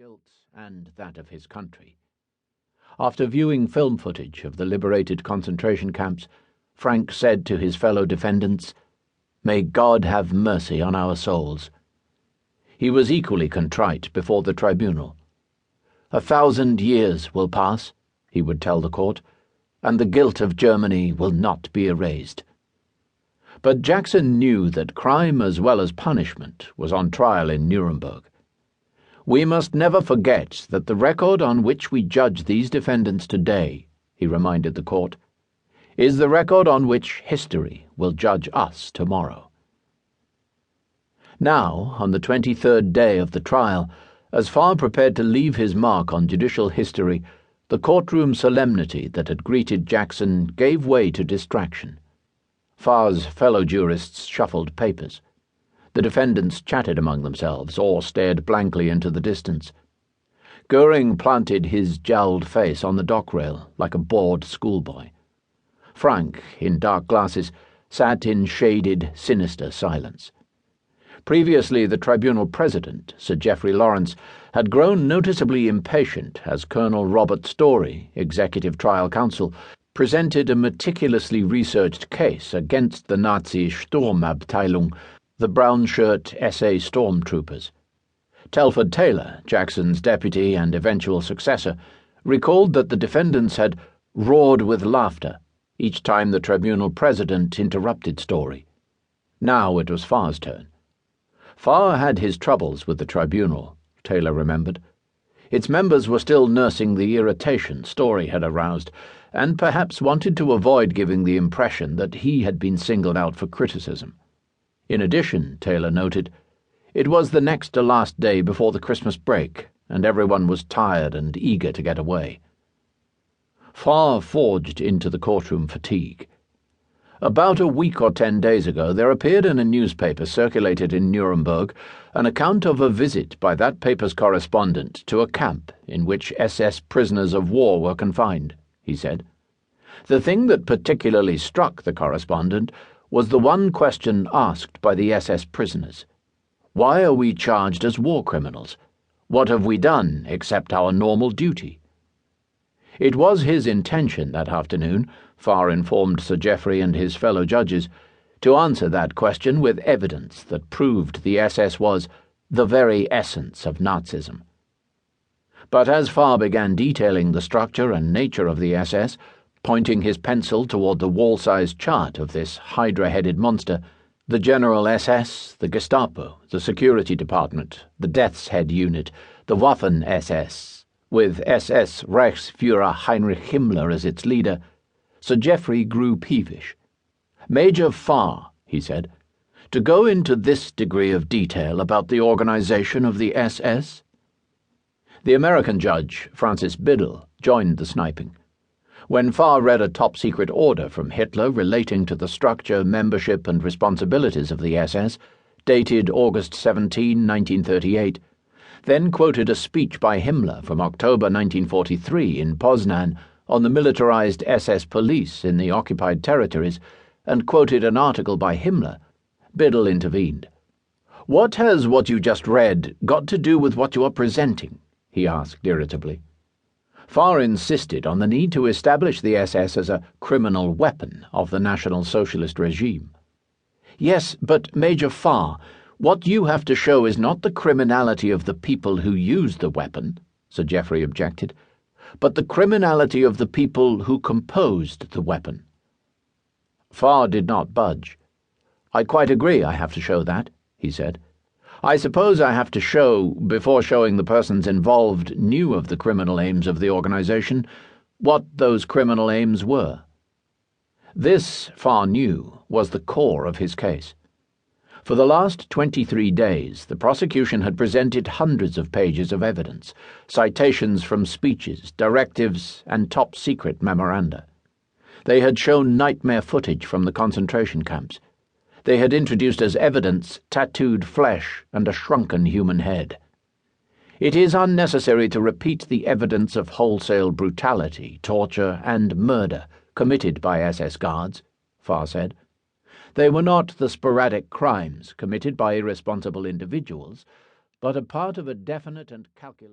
guilt and that of his country. After viewing film footage of the liberated concentration camps, Frank said to his fellow defendants, "May God have mercy on our souls." He was equally contrite before the tribunal. 1,000 years will pass, he would tell the court, and the guilt of Germany will not be erased. But Jackson knew that crime as well as punishment was on trial in Nuremberg. "We must never forget that the record on which we judge these defendants today," he reminded the court, "is the record on which history will judge us tomorrow." Now, on the 23rd day of the trial, as Farr prepared to leave his mark on judicial history, the courtroom solemnity that had greeted Jackson gave way to distraction. Farr's fellow jurists shuffled papers. The defendants chatted among themselves or stared blankly into the distance. Goering planted his jowled face on the dock rail like a bored schoolboy. Frank, in dark glasses, sat in shaded, sinister silence. Previously, the tribunal president, Sir Geoffrey Lawrence, had grown noticeably impatient as Colonel Robert Story, executive trial counsel, presented a meticulously researched case against the Nazi Sturmabteilung, the brown-shirt SA stormtroopers. Telford Taylor, Jackson's deputy and eventual successor, recalled that the defendants had roared with laughter each time the tribunal president interrupted Story. Now it was Farr's turn. Farr had his troubles with the tribunal, Taylor remembered. Its members were still nursing the irritation Story had aroused, and perhaps wanted to avoid giving the impression that he had been singled out for criticism. In addition, Taylor noted, it was the next to last day before the Christmas break, and everyone was tired and eager to get away. Farr forged into the courtroom fatigue. About a week or 10 days ago, there appeared in a newspaper circulated in Nuremberg an account of a visit by that paper's correspondent to a camp in which SS prisoners of war were confined, he said. The thing that particularly struck the correspondent was the one question asked by the SS prisoners. Why are we charged as war criminals? What have we done except our normal duty? It was his intention that afternoon, Farr informed Sir Geoffrey and his fellow judges, to answer that question with evidence that proved the SS was the very essence of Nazism. But as Farr began detailing the structure and nature of the SS, pointing his pencil toward the wall-sized chart of this hydra-headed monster, the General SS, the Gestapo, the Security Department, the Death's Head Unit, the Waffen-SS, with SS Reichsführer Heinrich Himmler as its leader, Sir Geoffrey grew peevish. "Major Farr," he said, "to go into this degree of detail about the organization of the SS?" The American judge, Francis Biddle, joined the sniping. When Farr read a top-secret order from Hitler relating to the structure, membership, and responsibilities of the SS, dated August 17, 1938, then quoted a speech by Himmler from October 1943 in Poznan on the militarized SS police in the occupied territories, and quoted an article by Himmler, Biddle intervened. "What has what you just read got to do with what you are presenting?" he asked irritably. Farr insisted on the need to establish the SS as a criminal weapon of the National Socialist regime. "Yes, but Major Farr, what you have to show is not the criminality of the people who used the weapon," Sir Geoffrey objected, "but the criminality of the people who composed the weapon." Farr did not budge. "I quite agree I have to show that," he said. "I suppose I have to show, before showing the persons involved knew of the criminal aims of the organization, what those criminal aims were." This, Farr knew, was the core of his case. For the last 23 days, the prosecution had presented hundreds of pages of evidence, citations from speeches, directives, and top-secret memoranda. They had shown nightmare footage from the concentration camps. They had introduced as evidence tattooed flesh and a shrunken human head. It is unnecessary to repeat the evidence of wholesale brutality, torture, and murder committed by SS guards, Farr said. They were not the sporadic crimes committed by irresponsible individuals, but a part of a definite and calculated